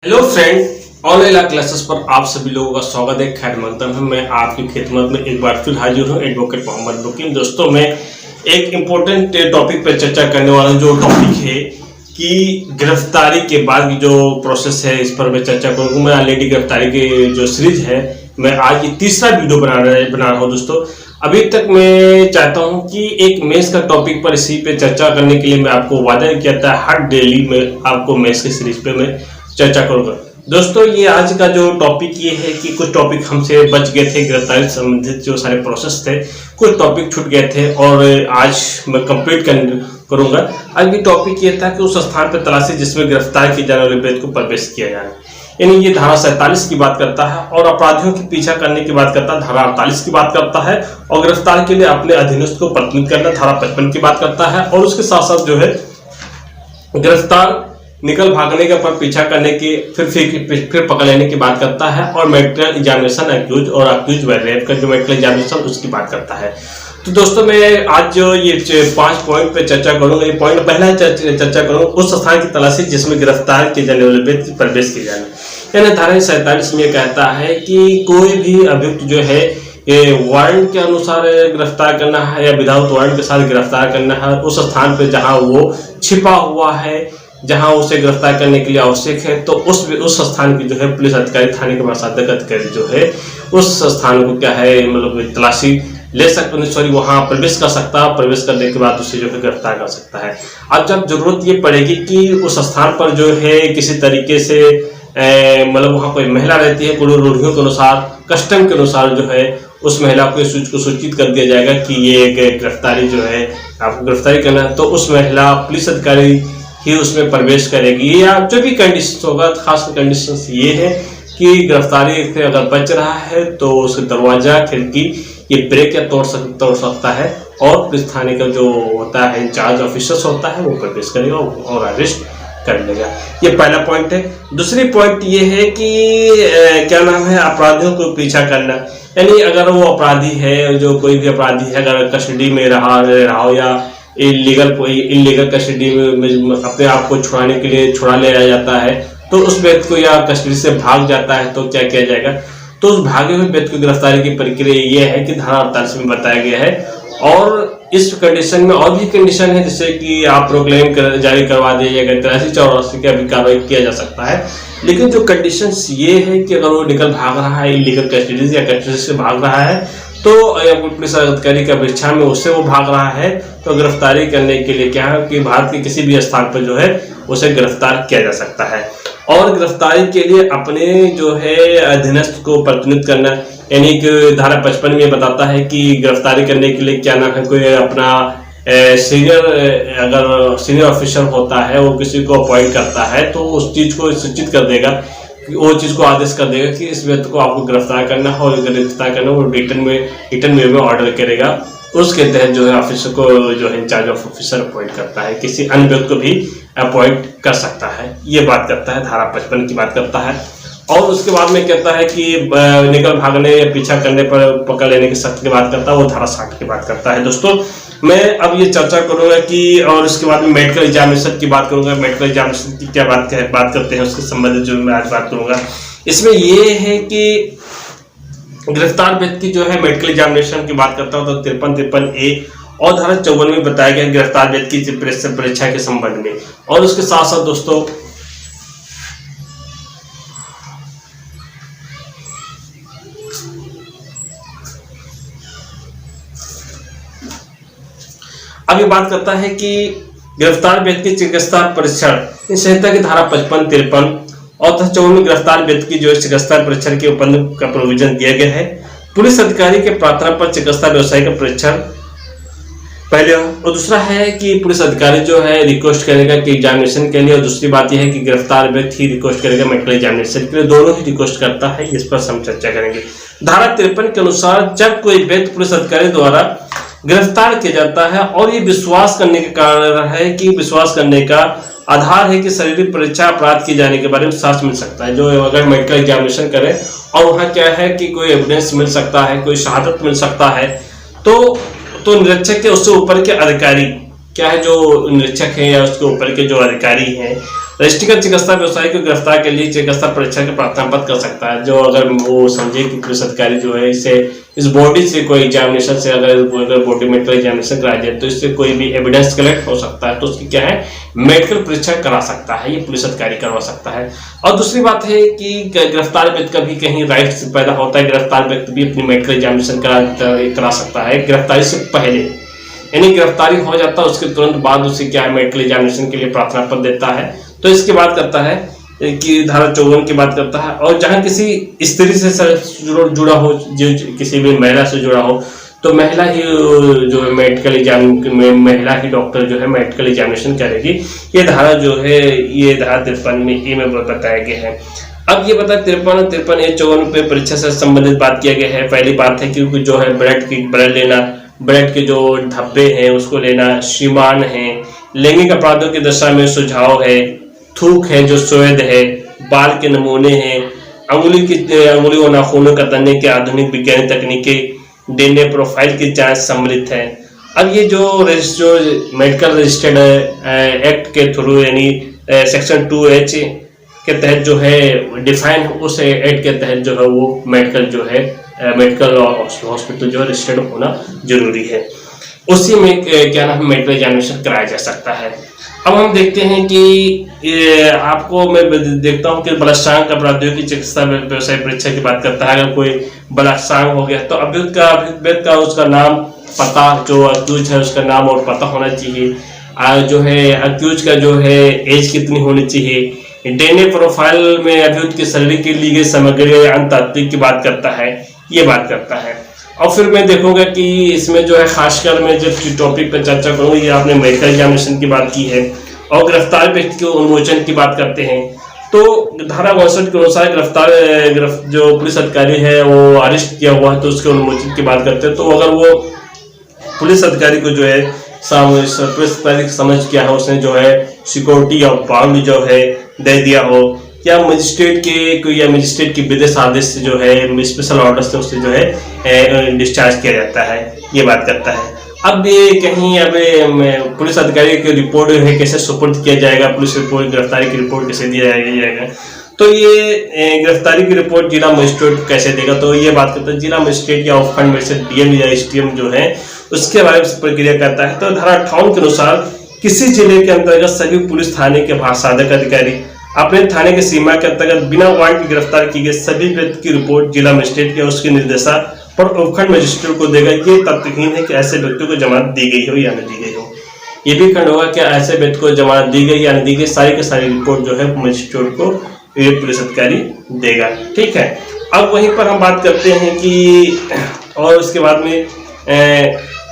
Hello friend, online classes पर आप सभी लोगों का स्वागत है। खैर मकदम है, मैं आपकी खिदमत में एक बार फिर हाजिर हूँ, एडवोकेट मोहम्मद बुकीम। दोस्तों, मैं एक इम्पोर्टेंट टॉपिक पर चर्चा करने वाला हूँ, जो टॉपिक है कि गिरफ्तारी के बाद की जो प्रोसेस है, इस पर मैं चर्चा करूँगा। मैं ऑलरेडी गिरफ्तारी की जो सीरीज है, मैं आज ये तीसरा वीडियो बना रहा हूँ। दोस्तों, अभी तक मैं चाहता हूं कि एक मेंस का टॉपिक पर इसी पे चर्चा करने के लिए मैं आपको वादा किया था, हर डेली में आपको मेंस की सीरीज पे मैं चर्चा करूंगा। दोस्तों, ये आज का जो टॉपिक ये है कि कुछ टॉपिक हमसे बच गए थे, गिरफ्तारी से संबंधित जो सारे प्रोसेस थे, कुछ टॉपिक छूट गए थे और आज मैं कंप्लीट करूंगा। आज की टॉपिक ये था कि उस स्थान पर तलाशी जिसमें गिरफ्तार किए जाने वाले व्यक्ति को प्रवेश किया जाए, यानी ये धारा 47 की बात करता है और अपराधियों की पीछा करने की बात करता है, धारा 48 की बात करता है, और गिरफ्तार के लिए अपने अधीनस्थ को प्रतिनिधित्व करना, धारा 55 की बात करता है, और उसके साथ साथ जो है गिरफ्तार निकल भागने के पर पीछा करने की फिर पकड़ लेने की बात करता है, और मेडिकल एग्जामिनेशन एक्यूज और एक्यूज रेप का जो मेडिकल एग्जामिनेशन उसकी बात करता है। तो दोस्तों, मैं आज जो ये 5 पॉइंट पे चर्चा करूंगा। ये पॉइंट पहला चर्चा करूंगा उस स्थान की तलाशी जिसमें गिरफ्तार किए जाने वाले व्यक्ति प्रवेश किया जाना, यानी धारा 47 में कहता है कि कोई भी अभियुक्त जो है ये वारंट के अनुसार गिरफ्तार करना है या विदाउट वारंट के साथ गिरफ्तार करना है उस स्थान पे जहां वो छिपा हुआ है, जहां उसे गिरफ्तार करने के लिए आवश्यक है, तो उस स्थान की जो है पुलिस अधिकारी, थाने के प्रशासक अधिकारी जो है उस स्थान को क्या है मतलब तलाशी ले सकते, सॉरी वहां प्रवेश कर सकता है। प्रवेश करने के बाद उसे जो है गिरफ्तार कर सकता है। अब जब जरूरत ये पड़ेगी कि उस स्थान पर जो है किसी तरीके से मतलब वहां कोई महिला रहती है, कुछ रूढ़ियों के अनुसार, कस्टम के अनुसार जो है उस महिला को इस चीज को सूचित कर दिया जाएगा कि ये एक गिरफ्तारी जो है आपको गिरफ्तारी करना है, तो उस महिला पुलिस अधिकारी ही उसमें प्रवेश करेगी, या जो भी कंडीशन होगा। खास कंडीशन ये है कि गिरफ्तारी से अगर बच रहा है तो उसके दरवाजा, खिड़की ये ब्रेक या तोड़ सकता है, और पुलिस थाने का जो होता है इंचार्ज ऑफिसर्स होता है वो प्रवेश करेगा और अरेस्ट कर लेगा। ये पहला पॉइंट है। दूसरी पॉइंट ये है कि क्या नाम है, अपराधियों को पीछा करना, यानी अगर वो अपराधी है, जो कोई भी अपराधी है, अगर कस्टडी में रहा हो या इलीगल कस्टडी में अपने आप को छुड़ाने के लिए छुड़ा लिया जाता है, तो उस व्यक्ति को या कस्टडी से भाग जाता है तो क्या किया जाएगा। तो उस भागे हुए व्यक्ति की गिरफ्तारी की प्रक्रिया ये है कि धारा 48 में बताया गया है, और इस कंडीशन में और भी कंडीशन है, जैसे कि आप प्रोक्लेम जारी करवा दिया जाएगा, 83-84 का भी कार्रवाई किया जा सकता है। लेकिन जो कंडीशंस ये है कि अगर वो निकल भाग रहा है इलीगल कस्टडी या कस्टडी से भाग रहा है, तो पुलिस अधिकारी की अपेक्षा में उससे वो भाग रहा है, तो गिरफ्तारी करने के लिए क्या है कि भारत के किसी भी स्थान पर जो है उसे गिरफ्तार किया जा सकता है। और गिरफ्तारी के लिए अपने जो है अधीनस्थ को प्रतिनिधित्व करना, यानी कि धारा 55 में बताता है कि गिरफ्तारी करने के लिए क्या नाम है, कोई अपना अगर सीनियर ऑफिसर होता है वो किसी को अपॉइंट करता है, तो उस चीज को सूचित कर देगा, वो चीज को आदेश कर देगा कि इस व्यक्ति को आपको गिरफ्तार करना है, और गिरफ्तार करना वो रिटन में ऑर्डर करेगा। उसके तहत जो है ऑफिसर को जो है इंचार्ज ऑफ ऑफिसर अपॉइंट करता है, किसी अन्य व्यक्ति को भी अपॉइंट कर सकता है। ये बात करता है, धारा 55 की बात करता है। और उसके बाद में कहता है कि निकल भागने या पीछा करने पर पकड़ लेने की सख्त की बात करता है, वो धारा 60 की बात करता है। दोस्तों, मैं अब ये चर्चा करूंगा कि, और उसके बाद में मेडिकल एग्जामिनेशन की बात करूंगा। मेडिकल एग्जामिनेशन की क्या बात करते हैं उसके संबंधित जो मैं आज बात करूंगा। इसमें ये है कि गिरफ्तार व्यक्ति जो है मेडिकल एग्जामिनेशन की बात करता हूं तो 53-53A और धारा 54 में बताया गया गिरफ्तार व्यक्ति की परीक्षा के संबंध में। और उसके साथ साथ दोस्तों अब ये बात करता है कि गिरफ्तार व्यक्ति चिकित्सा परीक्षण, इस संहिता की धारा 55-53 और 54 में गिरफ्तार व्यक्ति की जो चिकित्सा परीक्षण के उपबंध का प्रोविजन दिया गया है। पुलिस अधिकारी के प्रार्थना पर चिकित्सा व्यवसाय का परीक्षण पहले, और दूसरा है कि पुलिस अधिकारी जो है रिक्वेस्ट करेगा कि एग्जामिनेशन के लिए, और दूसरी बात यह है कि गिरफ्तार व्यक्ति ही रिक्वेस्ट करेगा मेडिकल एग्जामिनेशन के लिए, दोनों ही रिक्वेस्ट करता है। इस पर हम चर्चा करेंगे। धारा 53 के अनुसार जब कोई व्यक्ति पुलिस अधिकारी द्वारा गिरफ्तार किया जाता है और ये विश्वास करने के कारण है कि विश्वास करने का आधार है कि शारीरिक परीक्षा अपराध किए जाने के बारे में साक्ष्य मिल सकता है, जो अगर मेडिकल एग्जामिनेशन करे और वहाँ क्या है कि कोई एविडेंस मिल सकता है, कोई शहादत मिल सकता है, तो निरीक्षक के उससे ऊपर के अधिकारी क्या है, जो निरीक्षक है या उसके ऊपर के जो अधिकारी हैं रजिस्ट्रीकृत चिकित्सा व्यवसायी को गिरफ्तार के लिए चिकित्सा परीक्षा के प्रावधान पत्र कर सकता है। जो अगर वो समझे कि पुलिस अधिकारी जो है इस बॉडी से कोई एग्जामिनेशन से अगर बॉडी मेडिकल एग्जामिनेशन कराया जाए तो इससे कोई भी एविडेंस कलेक्ट हो सकता है, तो उसकी क्या है मेडिकल परीक्षा करा सकता है, ये पुलिस अधिकारी करवा सकता है। और दूसरी बात है कि गिरफ्तार व्यक्ति का भी कहीं राइट्स पैदा होता है, गिरफ्तार व्यक्ति भी अपनी मेडिकल एग्जामिनेशन करा सकता है गिरफ्तारी से पहले, यानी गिरफ्तारी हो जाता है उसके तुरंत बाद उसे क्या है मेडिकल एग्जामिनेशन के लिए प्रार्थना पत्र देता है। तो इसकी बात करता है कि धारा 54 की बात करता है। और जहां किसी स्त्री से जुड़ा हो, जो किसी भी महिला से जुड़ा हो, तो महिला ही जो है मेडिकल एग्जाम में महिला ही डॉक्टर जो है मेडिकल एग्जामिनेशन करेगी। ये धारा जो है ये धारा 53 में ए में बताया गया है। अब ये बता 53 ए 54 पे परीक्षा से संबंधित बात किया गया है। पहली बात है कि जो है ब्लड लेना, ब्लड के जो धब्बे हैं उसको लेना, श्रीमान है, लैंगिक अपराधों की दशा में सुझाव है, थूक है जो स्वेद है, बाल के नमूने हैं, अंगुली और नाखूनों का तनने के आधुनिक वैज्ञानिक तकनीकें, डीएनए प्रोफाइल की जांच सम्मिलित है। अब ये जो मेडिकल रजिस्टर्ड एक्ट के थ्रू यानी सेक्शन 2H के तहत जो है डिफाइन, उस एक्ट के तहत जो है वो मेडिकल हॉस्पिटल जो रजिस्टर्ड होना जरूरी है। उसी में क्या नाम मेडिकल एग्जामिनेशन कराया जा सकता है। अब हम देखते हैं कि आपको मैं देखता हूं कि बलात्कार अपराधियों की चिकित्सा व्यवसाय परीक्षा की बात करता है। अगर कोई बलात्कार हो गया तो अभियुक्त का उसका नाम पता, जो अक्यूज है उसका नाम और पता होना चाहिए। जो है अक्यूज का जो है एज कितनी होनी चाहिए, डीएनए प्रोफाइल में अभियुक्त की शरीर के लिए सामग्री अंतःतात्विक की बात करता है, ये बात करता है। और फिर मैं देखूंगा कि इसमें जो है खासकर मैं जब टॉपिक पर चर्चा करूंगा, ये आपने मेडिकल एग्जामिनेशन की बात की है और गिरफ्तार व्यक्ति के उन्मोचन की बात करते हैं। तो धारा 62 के अनुसार जो पुलिस अधिकारी है वो अरेस्ट किया हुआ है तो उसके उन्मोचन की बात करते हैं। तो अगर वो पुलिस अधिकारी को जो है पुलिस अधिकारी समझ किया है, उसने जो है सिक्योरिटी या बॉन्ड जो है दे दिया हो, या मजिस्ट्रेट की विदेश आदेश से जो है स्पेशल ऑर्डर से उससे जो है डिस्चार्ज किया जाता है, ये बात करता है। अब ये कहीं अब पुलिस अधिकारी की रिपोर्ट है कैसे सुपुर्द किया जाएगा, पुलिस रिपोर्ट गिरफ्तारी की रिपोर्ट कैसे दिया जाएगा, तो ये गिरफ्तारी की रिपोर्ट जिला मजिस्ट्रेट कैसे देगा, तो ये बात करता है जिला मजिस्ट्रेट या उपखंड मजिस्ट्रेट डीएम या एसडीएम जो है उसके बारे में प्रक्रिया करता है। तो धारा 58 के अनुसार किसी जिले के अंतर्गत सभी पुलिस थाने के भाषाधक अधिकारी अपने थाने की सीमा के अंतर्गत बिना वारंट की गिरफ्तार किए गए सभी व्यक्ति की रिपोर्ट जिला मजिस्ट्रेट या उसके निर्देशा पर उपखंड मजिस्ट्रेट को देगा। ये तथ्यहीन है कि ऐसे व्यक्ति को जमानत दी गई हो या नहीं दी गई हो। ये भी खंड होगा कि ऐसे व्यक्ति को जमानत दी गई या नहीं दी गई, सारी की सारी रिपोर्ट जो है मजिस्ट्रेट को ये पुलिस अधिकारी देगा। ठीक है, अब वहीं पर हम बात करते हैं कि और उसके बाद में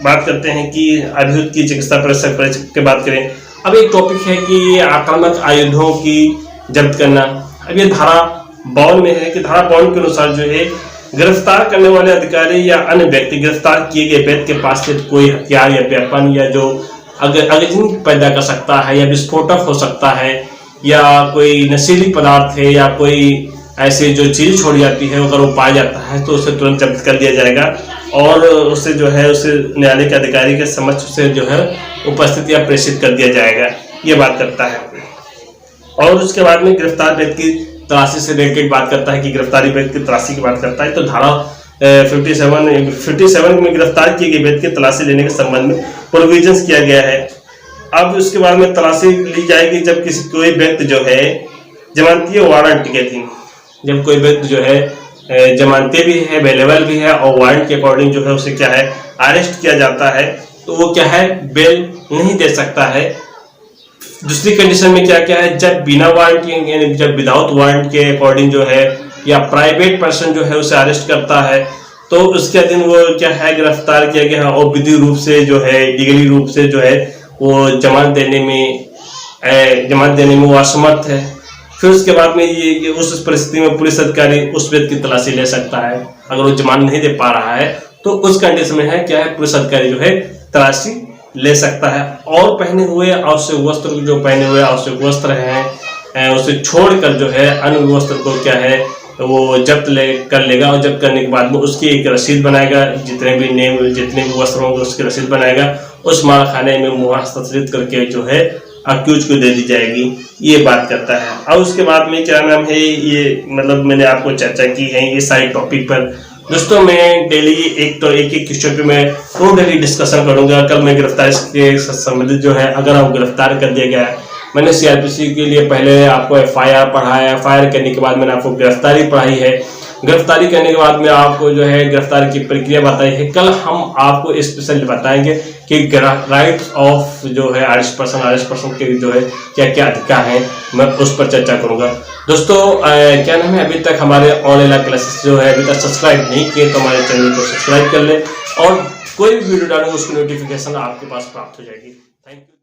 बात करते हैं कि अभियुक्त की चिकित्सा परीक्षा की बात करें। अब एक टॉपिक है कि आक्रामक आयुधों की जब्त करना। अब ये धारा 52 में है कि धारा 52 के अनुसार जो है गिरफ्तार करने वाले अधिकारी या अन्य व्यक्ति गिरफ्तार किए गए व्यक्ति के पास से कोई हथियार या वेपन या जो आगजनी पैदा कर सकता है या विस्फोटक हो सकता है या कोई नशीली पदार्थ है या कोई ऐसी जो चीज छोड़ी जाती है अगर वो पाया जाता है तो उसे तुरंत जब्त कर दिया जाएगा और उसे जो है उसे न्यायालय के अधिकारी के समक्ष उसे जो है उपस्थित या प्रेषित कर दिया जाएगा, ये बात करता है। और उसके बाद में गिरफ्तार व्यक्ति की तलाशी से रिलेटेड बात करता है कि गिरफ्तारी व्यक्ति की तलाशी की बात करता है। तो धारा 57 में गिरफ्तार किए गए व्यक्ति की तलाशी लेने के संबंध में प्रोविजंस किया गया है। अब उसके बाद में तलाशी ली जाएगी जब कोई व्यक्ति जो है जमानती वारंट के थी, जब कोई व्यक्ति जो है जमानती भी है, अवेलेबल भी है और वारंट के अकॉर्डिंग जो है उसे क्या है अरेस्ट किया जाता है, तो वो क्या है बेल नहीं दे सकता है। दूसरी कंडीशन में क्या क्या है, जब बिना वारंट यानी जब विदाउट वारंट के अकॉर्डिंग जो है या प्राइवेट पर्सन जो है उसे अरेस्ट करता है तो उसके दिन वो क्या है गिरफ्तार किया गया है और विधि रूप से जो है लीगली रूप से जो है वो जमानत देने में वो असमर्थ है। फिर उसके बाद में ये उस परिस्थिति में पुलिस अधिकारी उस व्यक्ति की तलाशी ले सकता है। अगर वो जमानत नहीं दे पा रहा है तो उस कंडीशन में है क्या है पुलिस अधिकारी जो है तलाशी ले सकता है। और पहने हुए आवश्यक वस्त्र जो पहने हुए आवश्यक वस्त्र हैं उसे छोड़कर जो है अन्य वस्त्र को क्या है वो जब्त कर लेगा और जब्त करने के बाद में उसकी एक रसीद बनाएगा, जितने भी वस्त्र होंगे उसकी रसीद बनाएगा, उस माल खाने में मुहर हस्तांतरित करके जो है अक्यूज को दे दी जाएगी, ये बात करता है। और उसके बाद में क्या नाम है, ये मतलब मैंने आपको चर्चा की है ये सारे टॉपिक पर। दोस्तों मैं डेली एक क्वेश्चन पे मैं डेली डिस्कशन करूंगा। कल मैं गिरफ्तारी के संबंधित जो है, अगर आप गिरफ्तार कर दिया गया है, मैंने सीआरपीसी के लिए पहले आपको एफआईआर पढ़ाया, एफआईआर करने के बाद मैंने आपको गिरफ्तारी पढ़ाई है, गिरफ्तारी करने के बाद में आपको जो है गिरफ्तारी की प्रक्रिया बताई है। कल हम आपको स्पेशली बताएंगे कि राइट्स ऑफ जो है अरेस्ट पर्सन के जो है क्या क्या अधिकार हैं, मैं उस पर चर्चा करूंगा। दोस्तों क्या नाम है, अभी तक हमारे ऑनलाइन क्लासेस जो है अभी तक सब्सक्राइब नहीं किए तो हमारे चैनल को सब्सक्राइब कर ले और कोई भी वीडियो डालूंगा उसकी नोटिफिकेशन आपके पास प्राप्त हो जाएगी। Thank you.